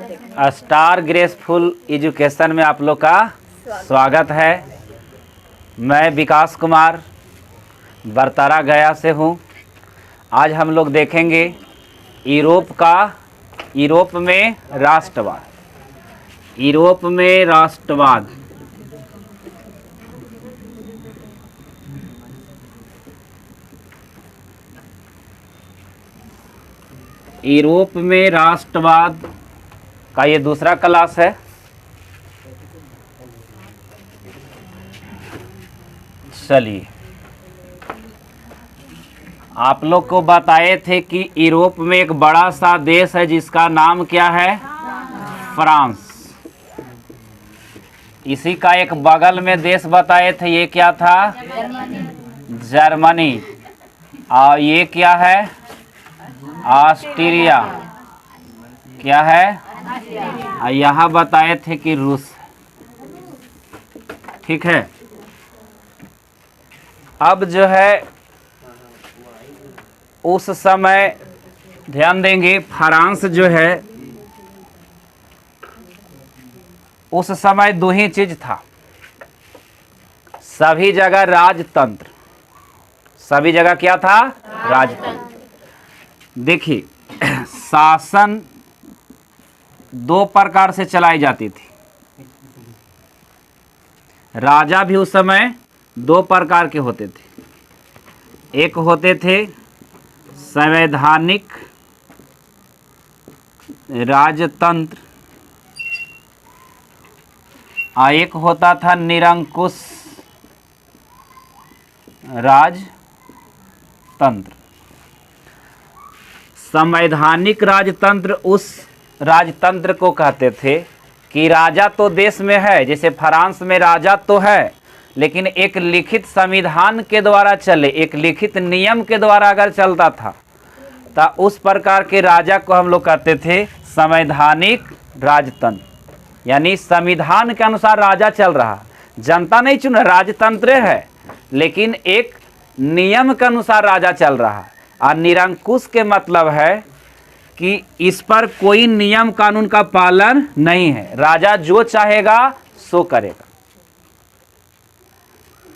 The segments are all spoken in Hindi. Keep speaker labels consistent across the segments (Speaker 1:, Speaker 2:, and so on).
Speaker 1: स्टार ग्रेसफुल एजुकेशन में आप लोग का स्वागत है। मैं विकास कुमार बरतारा गया से हूँ। आज हम लोग देखेंगे यूरोप में राष्ट्रवाद। यूरोप में राष्ट्रवाद। यूरोप में राष्ट्रवाद का ये दूसरा क्लास है। चलिए, आप लोग को बताए थे कि यूरोप में एक बड़ा सा देश है जिसका नाम क्या है? फ्रांस। इसी का एक बगल में देश बताए थे, ये क्या था? जर्मनी। और ये क्या है? ऑस्ट्रिया। क्या है? और यहाँ बताए थे कि रूस। ठीक है। अब जो है उस समय ध्यान देंगे, फ्रांस जो है उस समय दो ही चीज था। सभी जगह राजतंत्र। सभी जगह क्या था? राजतंत्र। देखिए, शासन दो प्रकार से चलाई जाती थी। राजा भी उस समय दो प्रकार के होते थे। एक होते थे संवैधानिक राजतंत्र और एक होता था निरंकुश राजतंत्र। संवैधानिक राजतंत्र उस राजतंत्र को कहते थे कि राजा तो देश में है, जैसे फ्रांस में राजा तो है, लेकिन एक लिखित संविधान के द्वारा चले, एक लिखित नियम के द्वारा अगर चलता था तो उस प्रकार के राजा को हम लोग कहते थे संवैधानिक राजतंत्र। यानी संविधान के अनुसार राजा चल रहा, जनता नहीं चुन, राजतंत्र है लेकिन एक नियम के अनुसार राजा चल रहा है। और निरंकुश के मतलब है कि इस पर कोई नियम कानून का पालन नहीं है, राजा जो चाहेगा सो करेगा।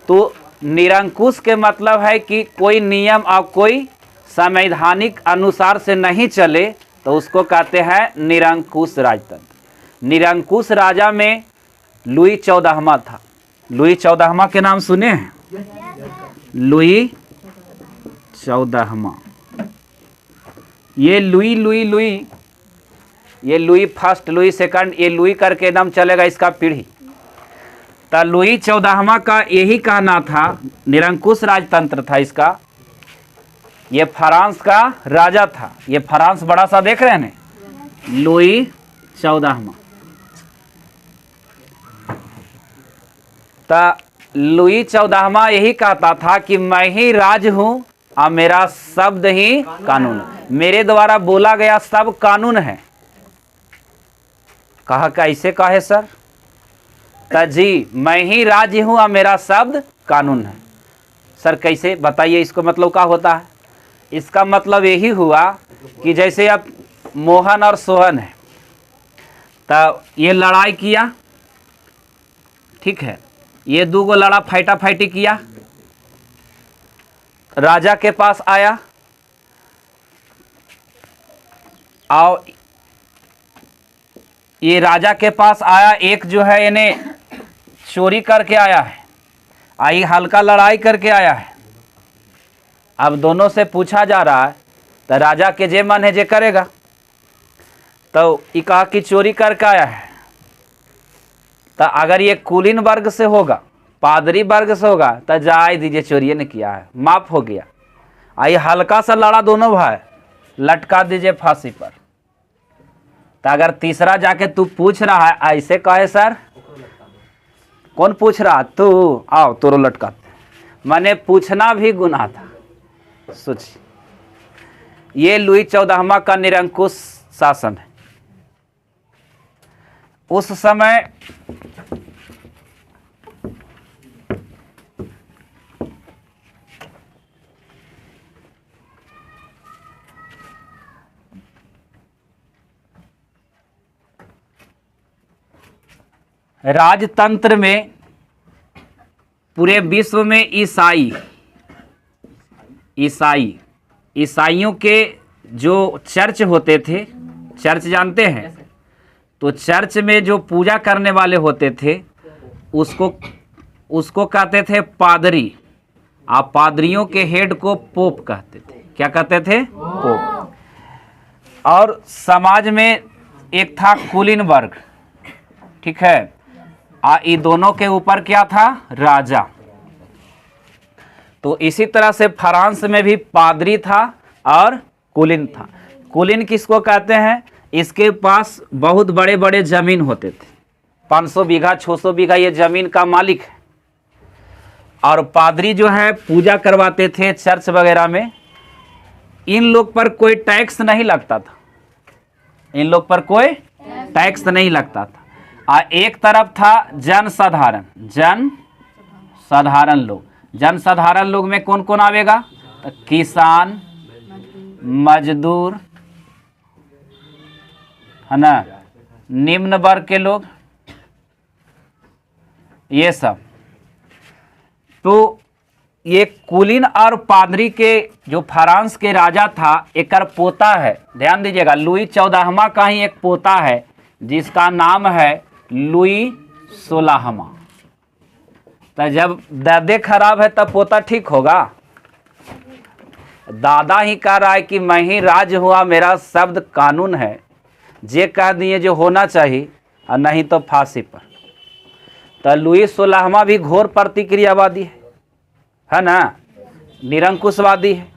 Speaker 1: तो निरंकुश के मतलब है कि कोई नियम और कोई संवैधानिक अनुसार से नहीं चले तो उसको कहते हैं निरंकुश राजतंत्र। निरंकुश राजा में लुई 14वां था। लुई 14वां के नाम सुने हैं? लुई 14वां। ये लुई फर्स्ट, लुई सेकंड, ये लुई करके नाम चलेगा इसका पीढ़ी। तो लुई 14वां का यही कहना था, निरंकुश राजतंत्र था इसका। ये फ्रांस का राजा था। ये फ्रांस बड़ा सा देख रहे हैं ना, लुई 14वां। तो लुई 14वां यही कहता था कि मैं ही राज हूं और मेरा शब्द ही कानून, मेरे द्वारा बोला गया सब कानून है। कहा कैसे कहे सर? तो जी, मैं ही राज्य हूं और मेरा शब्द कानून है। सर कैसे बताइए, इसको मतलब क्या होता है? इसका मतलब यही हुआ कि जैसे अब मोहन और सोहन है, तो ये लड़ाई किया, ठीक है, ये दो लड़ा फाइटा फाइटी किया, राजा के पास आया और ये राजा के पास आया, एक जो है इन्हें चोरी करके आया है, आई हल्का लड़ाई करके आया है। अब दोनों से पूछा जा रहा है तो राजा के जे मन है जे करेगा। तो ये कहा कि चोरी करके आया है, तो अगर ये कुलीन वर्ग से होगा, पादरी वर्ग से होगा, तो जाए दीजिए, चोरी ने किया है, माफ हो गया। आई हल्का सा लड़ा दोनों भाई, लटका दीजिए फांसी पर। तो अगर तीसरा जाके तू पूछ रहा है, ऐसे कहे सर, कौन पूछ रहा? तू आओ तोरो लटकाते। मैंने पूछना भी गुनाह था। सोच, ये लुई 14वां का निरंकुश शासन है। उस समय राजतंत्र में पूरे विश्व में ईसाइयों के जो चर्च होते थे, चर्च जानते हैं, तो चर्च में जो पूजा करने वाले होते थे उसको कहते थे पादरी। आप पादरियों के हेड को पोप कहते थे। क्या कहते थे? पोप। और समाज में एक था कुलीन वर्ग, ठीक है। ये दोनों के ऊपर क्या था? राजा। तो इसी तरह से फ्रांस में भी पादरी था और कुलीन था। कुलीन किसको कहते हैं? इसके पास बहुत बड़े बड़े जमीन होते थे, 500 बीघा 600 बीघा ये जमीन का मालिक है। और पादरी जो है पूजा करवाते थे चर्च वगैरह में। इन लोग पर कोई टैक्स नहीं लगता था, इन लोग पर कोई टैक्स नहीं लगता था। एक तरफ था जनसाधारण लोग। जनसाधारण लोग में कौन कौन आवेगा? तो किसान, मजदूर, है ना, निम्न वर्ग के लोग, ये सब। तो ये कुलीन और पादरी के जो फ्रांस के राजा था, एक पोता है, ध्यान दीजिएगा, लुई 14वां का ही एक पोता है जिसका नाम है लुई 16वां। तो जब दादे खराब है तब पोता ठीक होगा? दादा ही कह रहा है कि मैं ही राज हुआ, मेरा शब्द कानून है, जे कह दिए जो होना चाहिए, और नहीं तो फांसी पर। तो लुई 16वां भी घोर प्रतिक्रियावादी है ना, निरंकुशवादी है।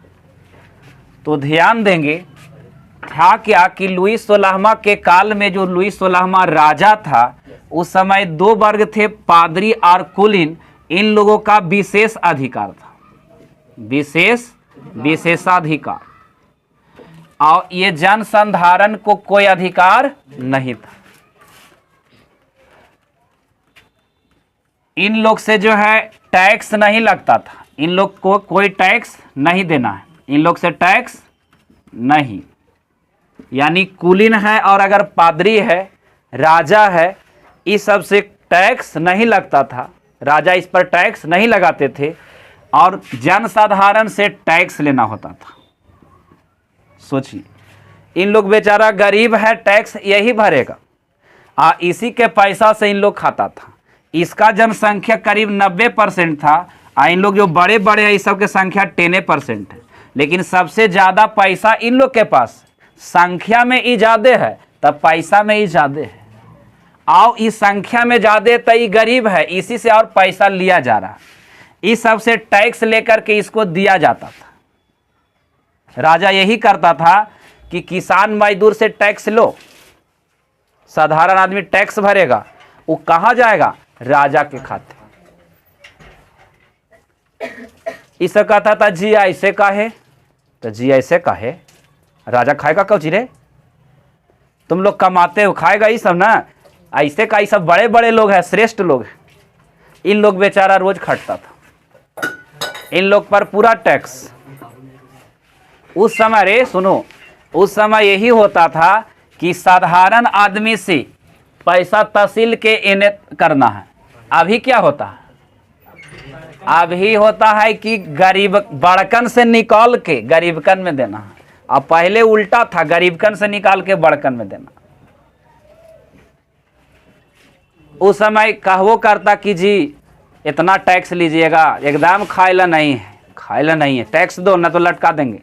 Speaker 1: तो ध्यान देंगे था क्या कि लुई 16वां के काल में जो लुई 16वां राजा था, उस समय दो वर्ग थे, पादरी और कुलीन। इन लोगों का विशेष अधिकार था, विशेषाधिकार, और ये जनसाधारण को कोई अधिकार नहीं था। इन लोग से जो है टैक्स नहीं लगता था, इन लोग को कोई टैक्स नहीं देना है, इन लोग से टैक्स नहीं। यानी कुलीन है और अगर पादरी है, राजा है, इस सब से टैक्स नहीं लगता था, राजा इस पर टैक्स नहीं लगाते थे, और जनसाधारण से टैक्स लेना होता था। सोचिए, इन लोग बेचारा गरीब है, टैक्स यही भरेगा, इसी के पैसा से इन लोग खाता था। इसका जनसंख्या करीब 90% था, इन लोग जो बड़े बड़े हैं इस सब की संख्या 10% है। लेकिन सबसे ज़्यादा पैसा इन लोग के पास, संख्या में ही ज़्यादा है तब पैसा में ही ज़्यादा है। आओ इस संख्या में ज़्यादा तो ये गरीब है, इसी से और पैसा लिया जा रहा है, इस सब से टैक्स लेकर के इसको दिया जाता था। राजा यही करता था कि किसान मजदूर से टैक्स लो, साधारण आदमी टैक्स भरेगा, वो कहाँ जाएगा? राजा के खाते। इसे कहता था जी ऐसे काहे, तो जी ऐसे काहे, राजा खाएगा कौची रे, तुम लोग कमाते हो, खाएगा ये सब ना, ऐसे का ये सब बड़े बड़े लोग हैं, श्रेष्ठ लोग हैं। इन लोग बेचारा रोज खटता था, इन लोग पर पूरा टैक्स। उस समय रे सुनो, उस समय यही होता था कि साधारण आदमी से पैसा तहसील के इन्हें करना है। अभी क्या होता है? अभी होता है कि गरीब बड़कन से निकाल के गरीबकन में देना है। अब पहले उल्टा था, गरीबकन से निकाल के बड़कन में देना। उस समय कहवो करता कि जी इतना टैक्स लीजिएगा, एकदम खाएला नहीं है, खाएला नहीं है, टैक्स दो ना तो लटका देंगे।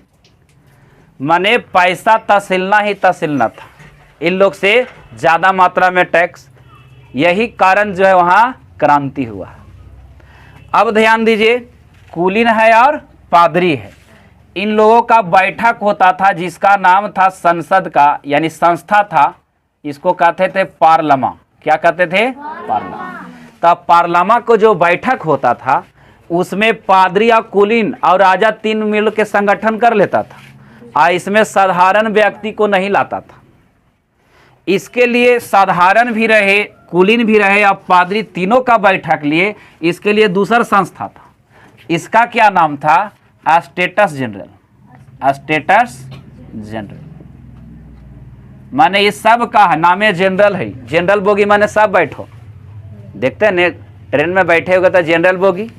Speaker 1: मने पैसा तहसीलना ही तहसीलना था, इन लोग से ज़्यादा मात्रा में टैक्स। यही कारण जो है वहाँ क्रांति हुआ। अब ध्यान दीजिए, कुलीन है और पादरी है, इन लोगों का बैठक होता था जिसका नाम था संसद का, यानी संस्था था, इसको कहते थे पार्लियामेंट। क्या कहते थे? पार्लियामेंट। तब पार्लियामेंट को जो बैठक होता था उसमें पादरी और कुलीन और राजा तीन मिल के संगठन कर लेता था, इसमें साधारण व्यक्ति को नहीं लाता था। इसके लिए साधारण भी रहे, कुलीन भी रहे और पादरी तीनों का बैठक लिए, इसके लिए दूसरा संस्था था। इसका क्या नाम था? Status general. स्टेटस जनरल माने ये सब का है, नामे जनरल है, जनरल बोगी माने सब बैठो, देखते हैं ने ट्रेन में बैठे होगा तो जनरल बोगी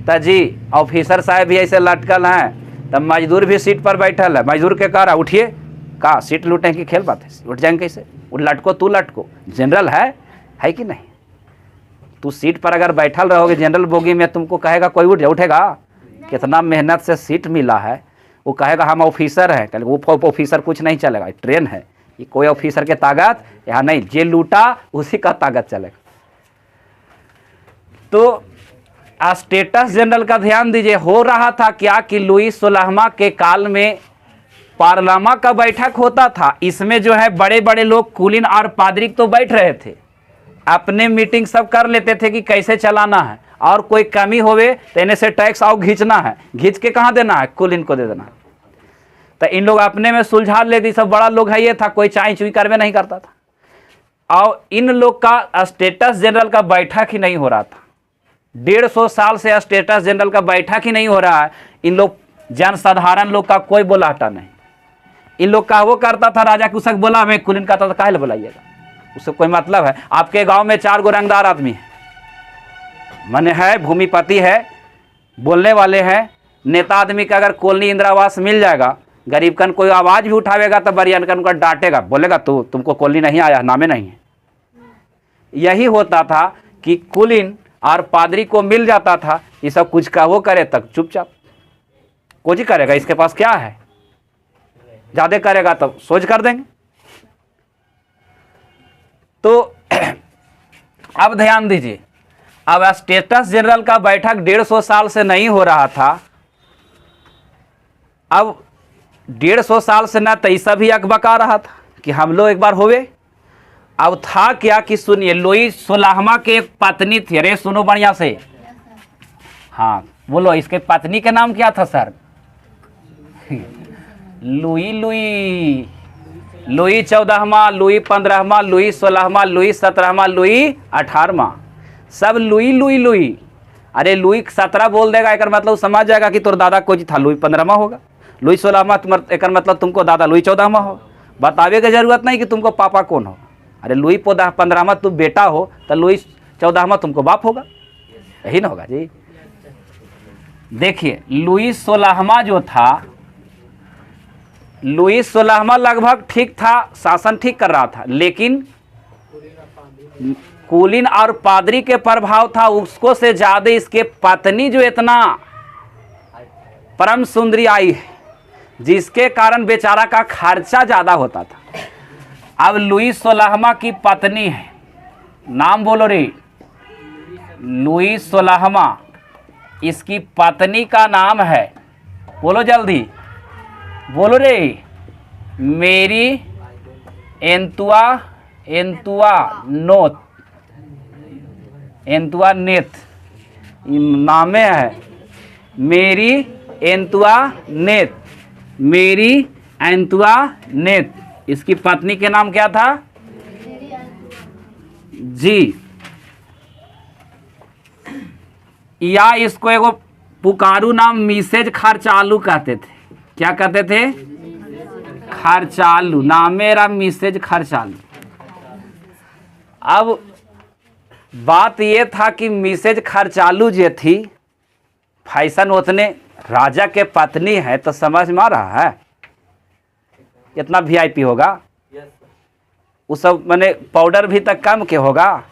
Speaker 1: तो जी ऑफिसर साहब भी ऐसे लटकल हैं, तब मजदूर भी सीट पर बैठल है, मजदूर के कह रहा उठिए, का सीट लूटें की खेल बात है, उठ जाएंगे कैसे, उठ लटको तू लटको, जनरल है कि नहीं। तू सीट पर अगर बैठल रहोगे जनरल बोगी में, तुमको कहेगा कोई उठ जा, उठेगा? कितना मेहनत से सीट मिला है, वो कहेगा हम ऑफिसर हैं, कहेगा वो ऑफिसर कुछ नहीं चलेगा, ट्रेन है, ये कोई ऑफिसर के ताकत यहाँ नहीं, जे लूटा उसी का ताकत चलेगा। तो स्टेटस जनरल का ध्यान दीजिए, हो रहा था क्या कि लुई 16वां के काल में पार्लियामा का बैठक होता था, इसमें जो है बड़े बड़े लोग कुलीन और पादरी तो बैठ रहे थे, अपने मीटिंग सब कर लेते थे कि कैसे चलाना है, और कोई कमी होवे तो इन्हें से टैक्स आओ घींचना है, घींच के कहाँ देना है, कुलीन को दे देना है। तो इन लोग अपने में सुलझा लेते, सब बड़ा लोग है ये था, कोई चाई चुई करवे नहीं करता था। और इन लोग का स्टेटस जनरल का बैठक ही नहीं हो रहा था, 150 साल से स्टेटस जनरल का बैठक ही नहीं हो रहा है। इन लोग जनसाधारण लोग का कोई बोलाहटा नहीं, इन लोग का वो करता था, राजा कुशक बोला हमें कुलीन का, तो काहे बुलाइएगा, उससे कोई मतलब है। आपके गांव में 4 गो रंगदार आदमी है, मन है, भूमिपति है, बोलने वाले हैं, नेता आदमी का अगर कॉलोनी इंदिरा आवास मिल जाएगा, गरीब कन कोई आवाज़ भी उठावेगा तो बरियान कन को डांटेगा, बोलेगा तुमको कॉलोनी नहीं आया, नामे नहीं है। यही होता था कि कुलीन और पादरी को मिल जाता था, ये सब कुछ का वो करे तक चुपचाप, कुछ ही करेगा, इसके पास क्या है, ज़्यादा करेगा तो सोच कर देंगे। तो अब ध्यान दीजिए, अब स्टेटस जनरल का बैठक 150 साल से नहीं हो रहा था। अब 150 साल से ना तैसा भी अकबका रहा था कि हम लोग एक बार होवे। अब था क्या कि सुनिए, लुई 16वां के एक पत्नी थी, अरे सुनो बढ़िया से, हाँ बोलो, इसके पत्नी का नाम क्या था सर? लुई 14वां, लुई 15वां, लुई 16वां, लुई 17वां, लुई 18वां, सब लुई। अरे लुई 17 बोल देगा एक मतलब समझ जाएगा कि तोर दादा कोई था, लुई 15वां होगा, लुई 16वां एक मतलब तुमको दादा लुई 14वां हो, बतावे की जरूरत नहीं कि तुमको पापा कौन हो। अरे लुई 15वां तुम बेटा हो तो लुई 14वां तुमको बाप होगा, यही ना होगा जी। देखिए लुई 16वां जो था, लुई 16वां लगभग ठीक था, शासन ठीक कर रहा था, लेकिन कुलीन और पादरी के प्रभाव था उसको से ज्यादा इसके पत्नी जो इतना परम सुंदरी आई है, जिसके कारण बेचारा का खर्चा ज्यादा होता था। अब लुई 16वां की पत्नी है, नाम बोलो रे, लुई 16वां, इसकी पत्नी का नाम है, बोलो जल्दी बोलो रे, मेरी एंतुआनेत नामे है, मेरी एंतुआनेत, इसकी पत्नी के नाम क्या था जी, या इसको एगो पुकारू नाम मिसेज खर्चालू कहते थे। क्या कहते थे? खर्चालू, नाम मेरा मिसेज खर्चालू। अब बात ये था कि मिसेज खर्चालू जो थी, फैशन उतने राजा के पत्नी है तो समझ में आ रहा है इतना वीआईपी होगा, वो सब मैंने पाउडर भी तक कम के होगा,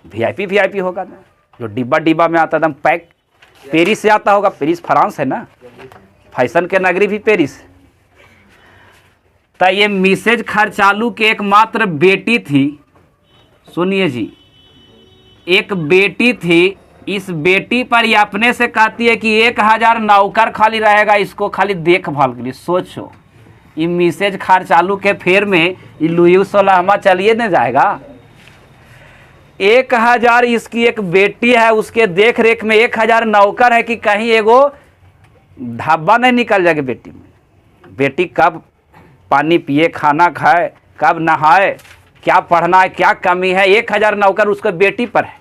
Speaker 1: वीआईपी होगा ना, जो डिब्बा में आता एकदम पैक, पेरिस से आता होगा, पेरिस फ्रांस है ना, फैशन के नगरी भी पेरिस। तो ये मिसेज खर्चालू के एकमात्र बेटी थी, सुनिए जी, एक बेटी थी, इस बेटी पर ये अपने से कहती है कि 1000 नौकर खाली रहेगा इसको खाली देखभाल के लिए। सोचो ये मिसेज खर्चालू के फेर में ये लुई 16वां चलिए न जाएगा। 1000 इसकी एक बेटी है, उसके देख रेख में 1000 नौकर है कि कहीं एगो ढाबा नहीं निकल जाएगा बेटी में। बेटी कब पानी पिए, खाना खाए, कब नहाए, क्या पढ़ना है, क्या कमी है, 1000 नौकर उसको बेटी पर है।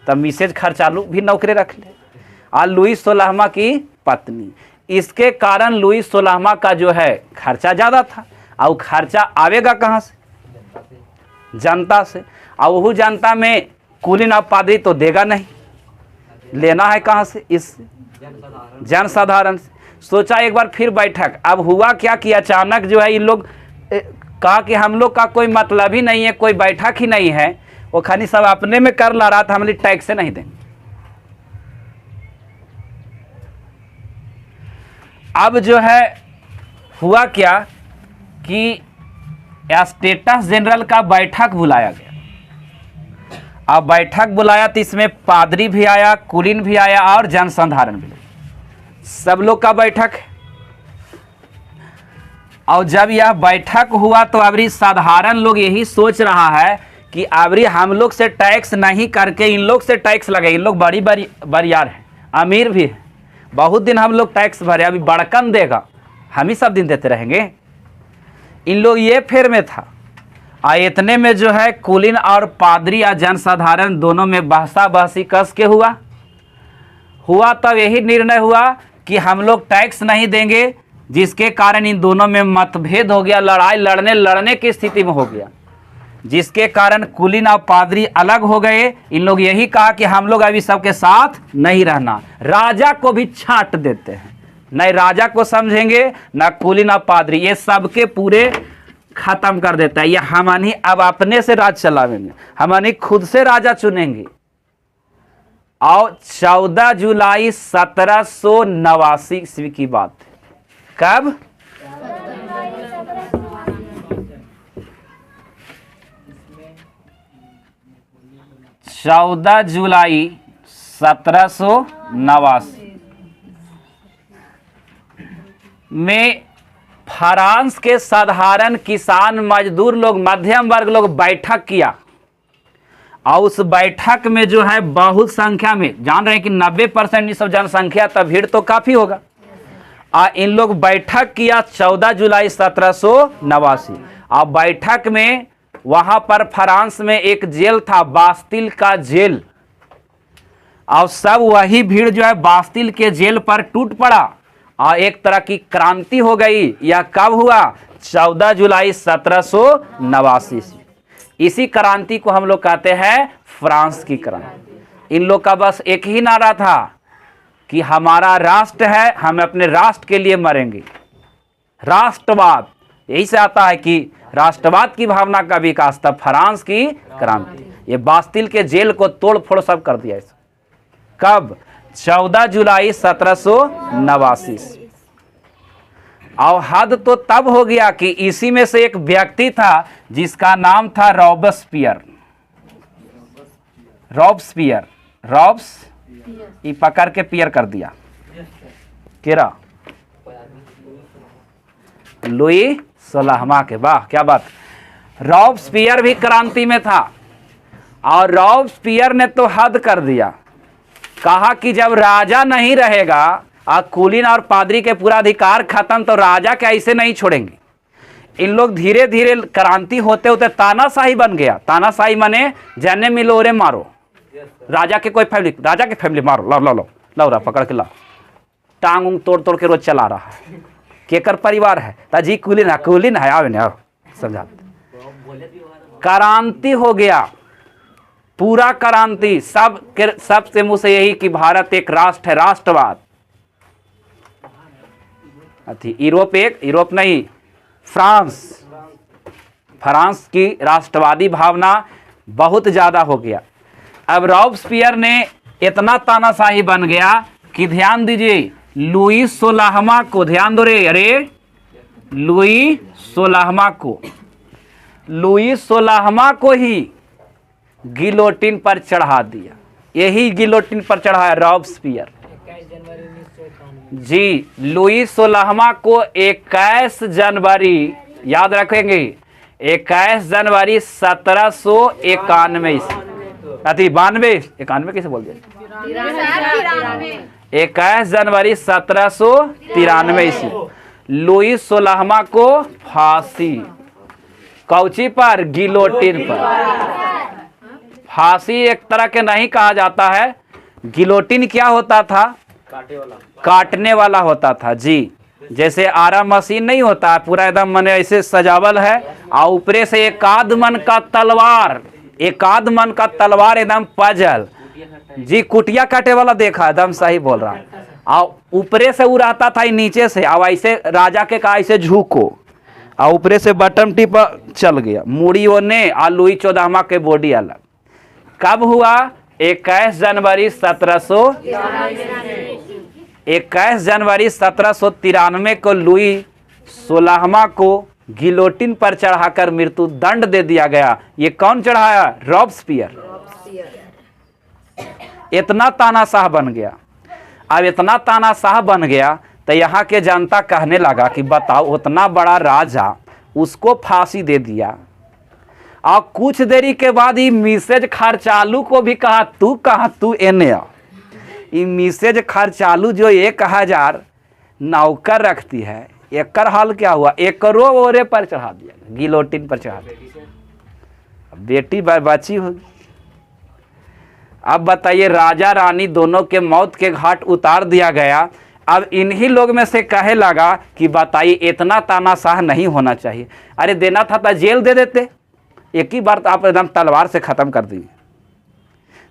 Speaker 1: तब मिसेज खर्चालू भी नौकरी रख ले, और लुई 16वां की पत्नी। इसके कारण लुई 16वां का जो है खर्चा ज़्यादा था, और खर्चा आवेगा कहाँ से? जनता से। और वह जनता में कुलीन और पादरी तो देगा नहीं, लेना है कहाँ से? इस जन साधारण से। सोचा एक बार फिर बैठक। अब हुआ क्या कि अचानक जो है इन लोग कहा कि हम लोग का कोई मतलब ही नहीं है, कोई बैठक ही नहीं है, वो खाली सब अपने में कर ला रहा था, हम लोग टैक्स से नहीं देंगे। अब जो है हुआ क्या कि स्टेटस जनरल का बैठक बुलाया गया। अब बैठक बुलाया तो इसमें पादरी भी आया, कुलीन भी आया और जनसाधारण भी, सब लोग का बैठक है। और जब यह बैठक हुआ तो अभी साधारण लोग यही सोच रहा है कि अभी हम लोग से टैक्स नहीं करके इन लोग से टैक्स लगे। इन लोग बड़ी बरियार हैं, अमीर भी है, बहुत दिन हम लोग टैक्स भरे, अभी बड़कन देगा, हम ही सब दिन देते रहेंगे। इन लोग ये फेर में था। इतने में जो है कुलीन और पादरी या जनसाधारण दोनों में बहसा बहसी कस के हुआ। तब यही निर्णय हुआ कि हम लोग टैक्स नहीं देंगे, जिसके कारण इन दोनों में मतभेद हो गया, लड़ाई लड़ने की स्थिति में हो गया, जिसके कारण कुलीन और पादरी अलग हो गए। इन लोग यही कहा कि हम लोग अभी सबके साथ नहीं रहना, राजा को भी छांट देते हैं, न राजा को समझेंगे न कुलीन और पादरी, ये सबके पूरे खत्म कर देता है। ये हमनी अब अपने से राज चलावेंगे, हमनी खुद से राजा चुनेंगे। और 14 जुलाई 1789 ईस्वी की बात है। कब? 14 जुलाई 1789 में फ्रांस के साधारण किसान मजदूर लोग, मध्यम वर्ग लोग बैठक किया। और उस बैठक में जो है बहुत संख्या में, जान रहे हैं कि 90% सब जनसंख्या, तब भीड़ तो काफी होगा। इन लोग बैठक किया 14 जुलाई 1789। और बैठक में वहां पर फ्रांस में एक जेल था, बास्तिल का जेल, और सब वही भीड़ जो है बास्तिल के जेल पर टूट पड़ा और एक तरह की क्रांति हो गई। यह कब हुआ? 14 जुलाई 1789। इसी क्रांति को हम लोग कहते हैं फ्रांस की क्रांति। इन लोग का बस एक ही नारा था कि हमारा राष्ट्र है, हम अपने राष्ट्र के लिए मरेंगे। राष्ट्रवाद, यही से आता है कि राष्ट्रवाद की भावना का विकास, तब फ्रांस की क्रांति। ये बास्तिल के जेल को तोड़ फोड़ सब कर दिया। इस कब? 14 जुलाई 1789। और हद तो तब हो गया कि इसी में से एक व्यक्ति था जिसका नाम था रॉबस्पियर। ये पकड़ के पियर कर दिया केरा, लुई 16वां के। वाह क्या बात। रॉबस्पियर भी क्रांति में था और रॉबस्पियर ने तो हद कर दिया, कहा कि जब राजा नहीं रहेगा और कुलीन और पादरी के पूरा अधिकार खत्म, तो राजा के ऐसे नहीं छोड़ेंगे। इन लोग धीरे धीरे क्रांति होते होते तानाशाही बन गया। तानाशाही माने जने मिलो रे मारो, राजा के कोई फैमिली, राजा के फैमिली मारो, लो लो लो लो रा पकड़ के ला, टांग उंग तोड़ तोड़ के रोज चला रहा है। केकर परिवार है? ताजी कुलीन है, आओ नहीं आओ, समझा। क्रांति हो गया, पूरा क्रांति। सब के मुंह से यही कि भारत एक राष्ट्र है, राष्ट्रवाद। यूरोप नहीं, फ्रांस की राष्ट्रवादी भावना बहुत ज्यादा हो गया। अब रॉबस्पियर ने इतना तानाशाही बन गया कि ध्यान दीजिए, लुई 16वां को, ध्यान दो रे, अरे लुई 16वां को ही गिलोटिन पर चढ़ा दिया। यही गिलोटिन पर चढ़ाया रॉबस्पियर जी। लुई 16वां को 21 जनवरी, याद रखेंगे, 21 जनवरी 1791 91 कैसे बोल दिया, 21 जनवरी 1793 लुई 16वां को फांसी, कौची पर? गिलोटिन पर। फांसी एक तरह के नहीं कहा जाता है। गिलोटिन क्या होता था? काटने वाला होता था जी। जैसे आरा मशीन नहीं होता, पूरा एकदम मने ऐसे सजावल है और ऊपरे से एक आध मन का तलवार एकाध मन का तलवार एकदम पजल जी, कुटिया काटे वाला देखा, एकदम सही बोल रहा है। और ऊपरे से उड़ाता था नीचे से, अब ऐसे राजा के कहा ऐसे झुको, और ऊपरे से बटन टिप चल गया, मुड़ी ओने और लुई चौदहमा के बॉडी अलग। कब हुआ? 21 जनवरी 1793 को लुई 16वां को गिलोटिन पर चढ़ाकर मृत्यु दंड दे दिया गया। ये कौन चढ़ाया? रॉबस्पियर। इतना तानाशाह बन गया। अब इतना तानाशाह बन गया तो यहाँ के जनता कहने लगा कि बताओ, उतना बड़ा राजा, उसको फांसी दे दिया, और कुछ देरी के बाद ये मिसेज खर्चालू को भी कहा तू एने आ। ये मिसेज खर्चालू जो 1000 नौकर रखती है, एकर हाल क्या हुआ? एकरो ओरे पर चढ़ा दिया, गिलोटिन पर चढ़ा दिया। बेटी बची होगी। अब बताइए, राजा रानी दोनों के मौत के घाट उतार दिया गया। अब इन्हीं लोग में से कहे लगा कि बताइए, इतना तानाशाह नहीं होना चाहिए। अरे देना था तो जेल दे देते, एक ही बार तो आप एकदम तलवार से ख़त्म कर दिए।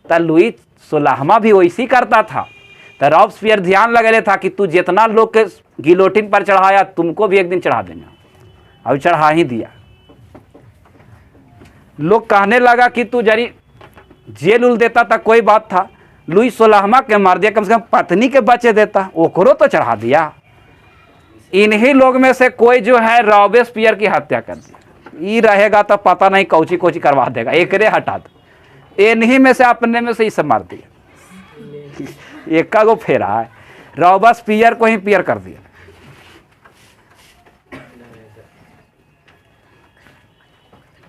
Speaker 1: तो लुई 16वां भी वैसी करता था। तो रॉबस्पियर ध्यान लगे था कि तू जितना लोग के गिलोटिन पर चढ़ाया, तुमको भी एक दिन चढ़ा देना। अब चढ़ा ही दिया। लोग कहने लगा कि तू जरी जेल उल देता था कोई बात था, लुई 16वां के मार दिया, कम से कम पत्नी के बच्चे देता, ओकरो तो चढ़ा दिया। इन्हीं लोग में से कोई जो है रॉबस्पियर की हत्या कर दी। ये रहेगा तो पता नहीं कौची कौची करवा देगा, एकरे हटा दो। इन्हीं में से अपने में से ही सब मार दिया। एक का गो फेरा है, रॉबस्पियर को ही पियर कर दिया।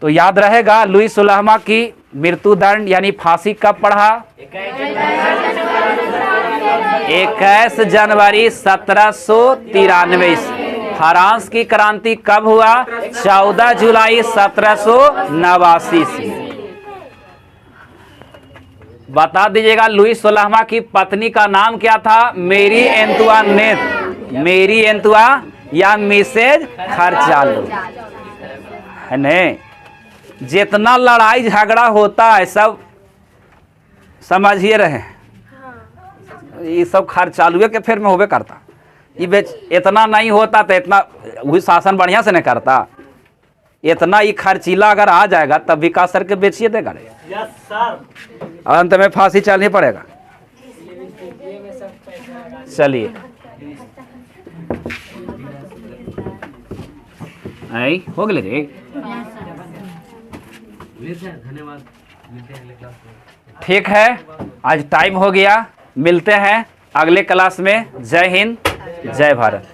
Speaker 1: तो याद रहेगा, लुई 16वां की मृत्युदंड यानी फांसी कब पड़ा? 21 जनवरी 1793। फ्रांस की क्रांति कब हुआ? 14 जुलाई 1789 से। बता दीजिएगा, लुई 16वां की पत्नी का नाम क्या था? मेरी एंतुआनेट। मेरी एंतुआ या मिसेज खर्चालू है नहीं। जितना लड़ाई झगड़ा होता है सब समझिए रहे, ये सब खर्चालुए के फेर में होबे करता। ये बेच इतना नहीं होता तो इतना वही शासन बढ़िया से नहीं करता। इतना ये खर्चीला अगर आ जाएगा तब विकास सर के बेचिए देगा। अंत में फांसी चलनी पड़ेगा। चलिए, हो गए रे,
Speaker 2: धन्यवाद।
Speaker 1: ठीक है, आज टाइम हो गया। मिलते हैं अगले क्लास में। जय हिंद, जय भारत।